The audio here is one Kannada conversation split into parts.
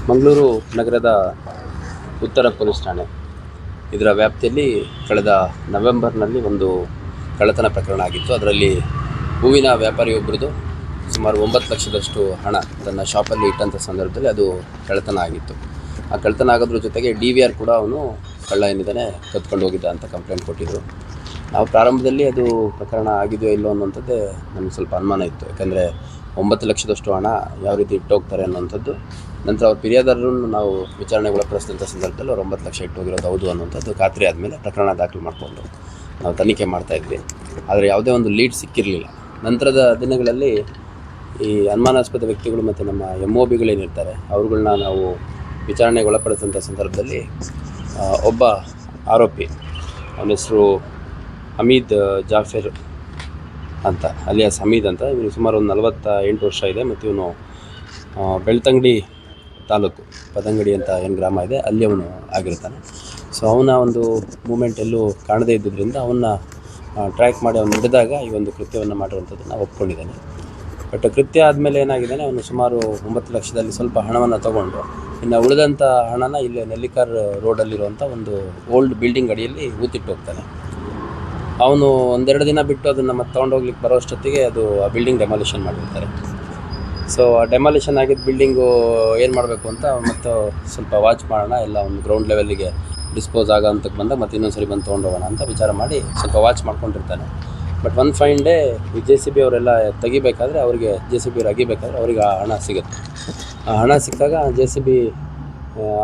ಮಂಗಳೂರು ನಗರದ ಉತ್ತರ ಪೊಲೀಸ್ ಠಾಣೆ ಇದರ ವ್ಯಾಪ್ತಿಯಲ್ಲಿ ಕಳೆದ ನವೆಂಬರ್ನಲ್ಲಿ ಒಂದು ಕಳ್ಳತನ ಪ್ರಕರಣ ಆಗಿತ್ತು. ಅದರಲ್ಲಿ ಹೂವಿನ ವ್ಯಾಪಾರಿಯೊಬ್ಬರದು ಸುಮಾರು 9 ಲಕ್ಷದಷ್ಟು ಹಣ ತನ್ನ ಶಾಪಲ್ಲಿ ಇಟ್ಟಂಥ ಸಂದರ್ಭದಲ್ಲಿ ಅದು ಕಳ್ಳತನ ಆಗಿತ್ತು. ಆ ಕಳ್ಳತನ ಆಗೋದ್ರ ಜೊತೆಗೆ DVR ಕೂಡ ಅವನು ಕಳ್ಳ ಏನಿದ್ದಾನೆ ಕದ್ಕೊಂಡು ಹೋಗಿದ್ದ ಅಂತ ಕಂಪ್ಲೇಂಟ್ ಕೊಟ್ಟಿದ್ದರು. ನಾವು ಪ್ರಾರಂಭದಲ್ಲಿ ಅದು ಪ್ರಕರಣ ಆಗಿದೆಯೋ ಇಲ್ಲೋ ಅನ್ನೋಂಥದ್ದೇ ನಮಗೆ ಸ್ವಲ್ಪ ಅನುಮಾನ ಇತ್ತು. ಯಾಕಂದರೆ 9 ಲಕ್ಷದಷ್ಟು ಹಣ ಯಾವ ರೀತಿ ಇಟ್ಟೋಗ್ತಾರೆ ಅನ್ನೋಂಥದ್ದು. ನಂತರ ಅವ್ರ ಫಿರ್ಯಾದಿಗಳನ್ನು ನಾವು ವಿಚಾರಣೆಗೆ ಒಳಪಡಿಸಿದಂಥ ಸಂದರ್ಭದಲ್ಲಿ ಅವ್ರು 9 ಲಕ್ಷ ಇಟ್ಟೋಗಿರೋದು ಹೌದು ಅನ್ನೋಂಥದ್ದು ಖಾತ್ರಿ ಆದಮೇಲೆ ಪ್ರಕರಣ ದಾಖಲು ಮಾಡಿಕೊಂಡು ನಾವು ತನಿಖೆ ಮಾಡ್ತಾಯಿದ್ವಿ. ಆದರೆ ಯಾವುದೇ ಒಂದು ಲೀಡ್ ಸಿಕ್ಕಿರಲಿಲ್ಲ. ನಂತರದ ದಿನಗಳಲ್ಲಿ ಈ ಅನುಮಾನಾಸ್ಪದ ವ್ಯಕ್ತಿಗಳು ಮತ್ತು ನಮ್ಮ MOBಗಳೇನಿರ್ತಾರೆ ಅವ್ರುಗಳನ್ನ ನಾವು ವಿಚಾರಣೆಗೆ ಒಳಪಡಿಸಿದಂಥ ಸಂದರ್ಭದಲ್ಲಿ ಒಬ್ಬ ಆರೋಪಿ, ಅವನ ಹೆಸರು ಹಮೀದ್ ಜಾಫರ್ ಅಂತ, ಅಲಿಯಾಸ್ ಹಮೀದ್ ಅಂತ. ಇವನು ಸುಮಾರು ಒಂದು 48 ವರ್ಷ ಇದೆ ಮತ್ತು ಇವನು ಬೆಳ್ತಂಗಡಿ ತಾಲೂಕು ಪದಂಗಡಿ ಅಂತ ಏನು ಗ್ರಾಮ ಇದೆ ಅಲ್ಲಿ ಅವನು ಆಗಿರ್ತಾನೆ. ಸೊ ಅವನ ಒಂದು ಮೂಮೆಂಟ್ ಎಲ್ಲೂ ಕಾಣದೇ ಇದ್ದುದರಿಂದ ಅವನ್ನ ಟ್ರ್ಯಾಕ್ ಮಾಡಿ ಅವನು ಹಿಡಿದಾಗ ಈ ಒಂದು ಕೃತ್ಯವನ್ನು ಮಾಡಿರುವಂಥದ್ದು ನಾವು ಒಪ್ಕೊಂಡಿದ್ದೇನೆ. ಬಟ್ ಕೃತ್ಯ ಆದಮೇಲೆ ಏನಾಗಿದ್ದಾನೆ, ಅವನು ಸುಮಾರು 9 ಲಕ್ಷದಲ್ಲಿ ಸ್ವಲ್ಪ ಹಣವನ್ನು ತೊಗೊಂಡು ಇನ್ನು ಉಳಿದಂಥ ಹಣನ ಇಲ್ಲಿ ನೆಲ್ಲಿಕಾರ್ ರೋಡಲ್ಲಿರುವಂಥ ಒಂದು ಓಲ್ಡ್ ಬಿಲ್ಡಿಂಗ್ ಅಡಿಯಲ್ಲಿ ಊತಿಟ್ಟು ಹೋಗ್ತಾನೆ. ಅವನು 1-2 ದಿನ ಬಿಟ್ಟು ಅದನ್ನು ಮತ್ತೆ ತೊಗೊಂಡೋಗ್ಲಿಕ್ಕೆ ಬರೋಷ್ಟೊತ್ತಿಗೆ ಅದು ಆ ಬಿಲ್ಡಿಂಗ್ ಡೆಮಾಲಿಷನ್ ಮಾಡಿರ್ತಾರೆ. ಸೊ ಆ ಡೆಮಾಲಿಷನ್ ಆಗಿದ್ದ ಬಿಲ್ಡಿಂಗು ಏನು ಮಾಡಬೇಕು ಅಂತ ಮತ್ತು ಸ್ವಲ್ಪ ವಾಚ್ ಮಾಡೋಣ, ಎಲ್ಲ ಒಂದು ಗ್ರೌಂಡ್ ಲೆವೆಲ್ಲಿಗೆ ಡಿಸ್ಪೋಸ್ ಆಗೋ ಅಂತಕ್ಕೆ ಬಂದಾಗ ಮತ್ತು ಇನ್ನೊಂದು ಸರಿ ಬಂದು ತೊಗೊಂಡೋಗೋಣ ಅಂತ ವಿಚಾರ ಮಾಡಿ ಸ್ವಲ್ಪ ವಾಚ್ ಮಾಡ್ಕೊಂಡಿರ್ತಾನೆ. ಬಟ್ ಒನ್ ಫೈನ್ ಡೇ ಈ JCB ಅವರೆಲ್ಲ ತೆಗಿಬೇಕಾದ್ರೆ ಅವ್ರಿಗೆ JCB ಅವ್ರು ಅಗಿಬೇಕಾದ್ರೆ ಅವ್ರಿಗೆ ಆ ಹಣ ಸಿಗುತ್ತೆ. ಆ ಹಣ ಸಿಕ್ಕಾಗ JCB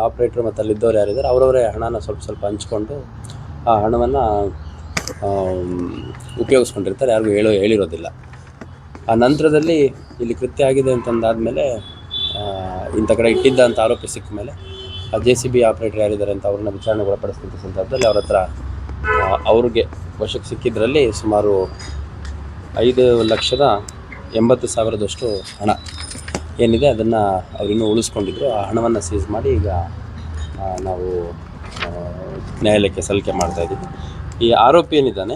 ಆಪ್ರೇಟ್ರು ಮತ್ತು ಅಲ್ಲಿದ್ದವ್ರು ಯಾರಿದ್ದಾರೆ ಅವರವರೇ ಹಣನ ಸ್ವಲ್ಪ ಹಂಚ್ಕೊಂಡು ಆ ಹಣವನ್ನು ಉಪಯೋಗಿಸ್ಕೊಂಡಿರ್ತಾರೆ, ಯಾರಿಗೂ ಹೇಳಿರೋದಿಲ್ಲ. ಆ ನಂತರದಲ್ಲಿ ಇಲ್ಲಿ ಕೃತ್ಯ ಆಗಿದೆ ಅಂತಂದಾದಮೇಲೆ ಇಂಥ ಕಡೆ ಇಟ್ಟಿದ್ದ ಅಂತ ಆರೋಪಿ ಸಿಕ್ಕ ಮೇಲೆ ಆ JCB ಆಪ್ರೇಟರ್ ಯಾರಿದ್ದಾರೆ ಅಂತ ಅವ್ರನ್ನ ವಿಚಾರಣೆಗೆ ಒಳಪಡಿಸಿದಂಥ ಸಂದರ್ಭದಲ್ಲಿ ಅವ್ರ ಹತ್ರ ಅವ್ರಿಗೆ ವಶಕ್ಕೆ ಸಿಕ್ಕಿದ್ರಲ್ಲಿ ಸುಮಾರು 5,80,000 ಹಣ ಏನಿದೆ ಅದನ್ನು ಅವರಿನ್ನೂ ಉಳಿಸ್ಕೊಂಡಿದ್ರು. ಆ ಹಣವನ್ನು ಸೀಸ್ ಮಾಡಿ ಈಗ ನಾವು ನ್ಯಾಯಾಲಯಕ್ಕೆ ಸಲ್ಲಿಕೆ ಮಾಡ್ತಾಯಿದ್ದೀವಿ. ಈ ಆರೋಪಿ ಏನಿದ್ದಾನೆ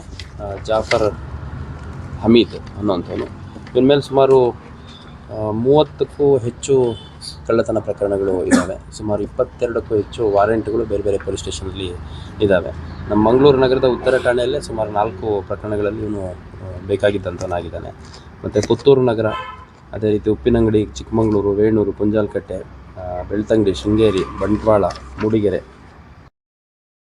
ಜಾಫರ್ ಹಮೀದ್ ಅನ್ನೋಂಥವನು, ಇವನ ಮೇಲೆ ಸುಮಾರು 30ಕ್ಕೂ ಹೆಚ್ಚು ಕಳ್ಳತನ ಪ್ರಕರಣಗಳು ಇದ್ದಾವೆ. ಸುಮಾರು 22ಕ್ಕೂ ಹೆಚ್ಚು ವಾರೆಂಟ್ಗಳು ಬೇರೆ ಬೇರೆ ಪೊಲೀಸ್ ಸ್ಟೇಷನಲ್ಲಿ ಇದ್ದಾವೆ. ನಮ್ಮ ಮಂಗಳೂರು ನಗರದ ಉತ್ತರ ಠಾಣೆಯಲ್ಲೇ ಸುಮಾರು 4 ಪ್ರಕರಣಗಳಲ್ಲಿ ಇವನು ಬೇಕಾಗಿದ್ದಂಥವನಾಗಿದ್ದಾನೆ. ಮತ್ತು ಪುತ್ತೂರು ನಗರ, ಅದೇ ರೀತಿ ಉಪ್ಪಿನಂಗಡಿ, ಚಿಕ್ಕಮಗಳೂರು, ವೇಣೂರು, ಪುಂಜಾಲಕಟ್ಟೆ, ಬೆಳ್ತಂಗಡಿ, ಶೃಂಗೇರಿ, ಬಂಟ್ವಾಳ, ಮೂಡಿಗೆರೆ